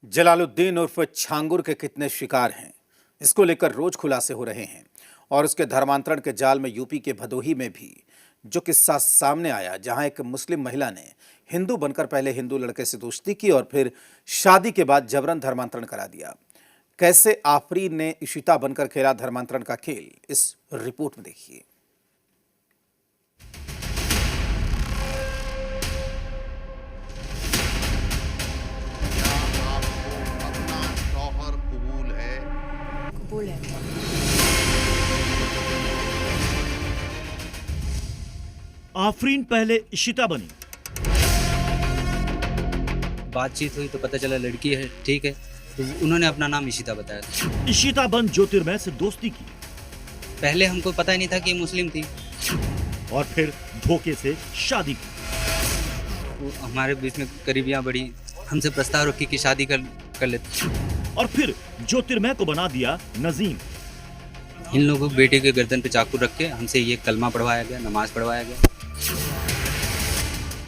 जलालुद्दीन उर्फ छांगुर के कितने शिकार हैं, इसको लेकर रोज खुलासे हो रहे हैं। और उसके धर्मांतरण के जाल में यूपी के भदोही में भी जो किस्सा सामने आया, जहां एक मुस्लिम महिला ने हिंदू बनकर पहले हिंदू लड़के से दोस्ती की और फिर शादी के बाद जबरन धर्मांतरण करा दिया। कैसे आफरीन ने इशिता बनकर खेला धर्मांतरण का खेल, इस रिपोर्ट में देखिए। कबूल है। आफरीन पहले इशिता बनी। बातचीत हुई तो पता चला लड़की है, ठीक है, तो उन्होंने अपना नाम इशिता बताया था। इशिता बन ज्योतिर्मय से दोस्ती की पहले हमको पता ही नहीं था कि ये मुस्लिम थी। और फिर धोखे से शादी की। वो हमारे बीच में करीबियां बढ़ी, हमसे प्रस्ताव रखी कि शादी कर लेते। और फिर ज्योतिर्मय को बना दिया नजीम। इन लोगों को बेटे के गर्दन पे चाकू रख के हमसे ये कलमा पढ़वाया गया, नमाज पढ़वाया गया।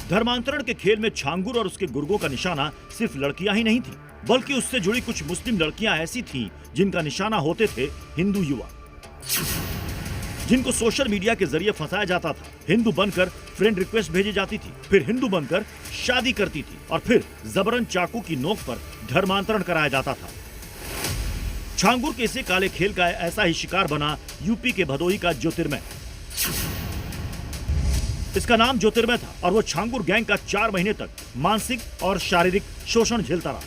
धर्मांतरण के खेल में छांगुर और उसके गुर्गों का निशाना सिर्फ लड़कियां ही नहीं थी, बल्कि उससे जुड़ी कुछ मुस्लिम लड़कियां ऐसी थीं जिनका निशाना होते थे हिंदू युवा, जिनको सोशल मीडिया के जरिए फंसाया जाता था। हिंदू बनकर फ्रेंड रिक्वेस्ट भेजी जाती थी, फिर हिंदू बनकर शादी करती थी और फिर जबरन चाकू की नोक पर धर्मांतरण कराया जाता था। छांगुर के इसे काले खेल का ऐसा ही शिकार बना यूपी के भदोही का ज्योतिर्मय। इसका नाम ज्योतिर्मय था और वो छांगुर गैंग का 4 महीने तक मानसिक और शारीरिक शोषण झेलता रहा।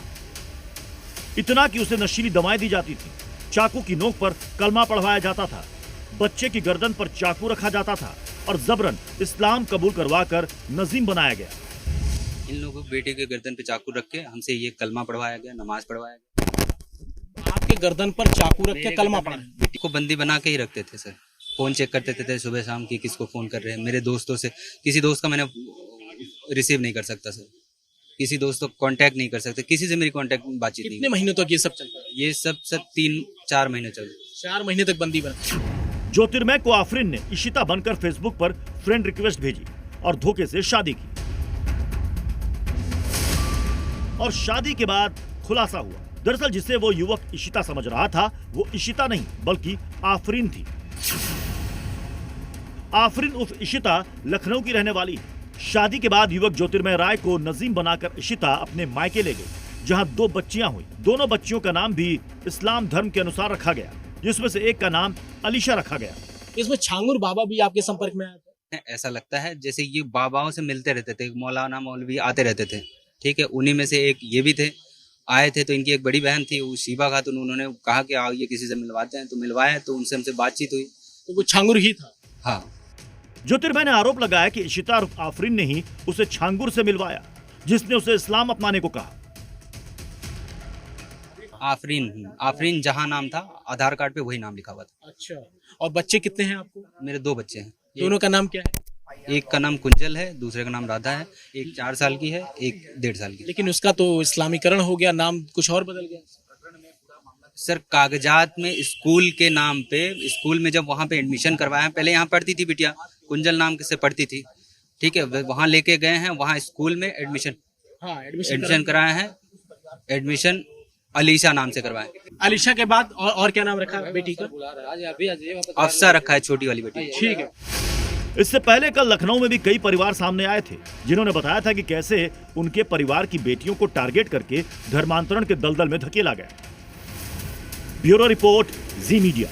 इतना कि उसे नशीली दवाएं दी जाती थी, चाकू की नोक पर कलमा पढ़वाया जाता था, बच्चे की गर्दन पर चाकू रखा जाता था और जबरन इस्लाम कबूल करवाकर नजीम बनाया गया। इन लोगों को बेटे के गर्दन पे चाकू रख के हमसे ये कलमा पढ़वाया गया, नमाज पढ़वाया गया। आपके गर्दन पर चाकू रख के कलमा पढ़ा? बेटी को बंदी बना के ही रखते थे सर। फोन चेक करते थे सुबह शाम की किसको फोन कर रहे हैं। मेरे दोस्तों से किसी दोस्त का मैंने रिसीव नहीं कर सकता सर, किसी दोस्त को कांटेक्ट नहीं कर सकते, किसी से मेरी कांटेक्ट बातचीत नहीं। कितने महीनों तक ये सब चलता है? ये सब 3-4 महीने चल। 4 महीने तक बंदी बना। ज्योतिर्मय को आफरीन ने इशिता बनकर फेसबुक पर फ्रेंड रिक्वेस्ट भेजी और धोखे से शादी की। और शादी के बाद खुलासा हुआ, दरअसल जिसे वो युवक इशिता समझ रहा था वो इशिता नहीं बल्कि आफरीन थी। आफरीन उर्फ इशिता लखनऊ की रहने वाली है। शादी के बाद युवक ज्योतिर्मय राय को नजीम बनाकर इशिता अपने मायके ले गई, जहां 2 बच्चियां हुई। दोनों बच्चियों का नाम भी इस्लाम धर्म के अनुसार रखा गया, जिसमें से एक का नाम अलीशा रखा गया। इसमें छांगुर बाबा भी आपके संपर्क में आए थे? ऐसा लगता है जैसे ये बाबाओं से मिलते रहते थे, मौलाना मौलवी आते रहते थे, ठीक है। उन्हीं में से एक ये भी थे, आए थे। तो इनकी एक बड़ी बहन थी, वो शिबा खातून, उन्होंने कहा कि आओ ये किसी से मिलवाते हैं, तो मिलवाए, तो उनसे हमसे बातचीत हुई। तो वो छांगुर ही था? हाँ। ज्योतिर्मय ने आरोप लगाया कि इशिता और आफरीन ने ही उसे छांगुर से मिलवाया, जिसने उसे इस्लाम अपनाने को कहा। आफरीन जहां नाम था आधार कार्ड पे वही नाम लिखा हुआ था। अच्छा। और बच्चे कितने हैं आपको? मेरे 2 बच्चे हैं। दोनों का नाम क्या है? एक का नाम कुंजल है, दूसरे का नाम राधा है। एक 4 साल की है, एक 1.5 साल की। लेकिन उसका तो इस्लामीकरण हो गया, नाम कुछ और बदल गया। सर कागजात में स्कूल के नाम पे, स्कूल में जब वहाँ पे एडमिशन करवाया, पहले यहाँ पढ़ती थी बिटिया, कुंजल नाम से पढ़ती थी, ठीक है। वहाँ लेके गए हैं, वहाँ स्कूल में एडमिशन कराया है। एडमिशन अलीशा नाम से करवाया। अलीशा के बाद और क्या नाम रखा बेटी का? अफसा रखा है, छोटी वाली बेटी। ठीक है। इससे पहले कल लखनऊ में भी कई परिवार सामने आए थे, जिन्होंने बताया था कि कैसे उनके परिवार की बेटियों को टारगेट करके धर्मांतरण के दलदल में धकेला गया। ब्यूरो रिपोर्ट, जी मीडिया।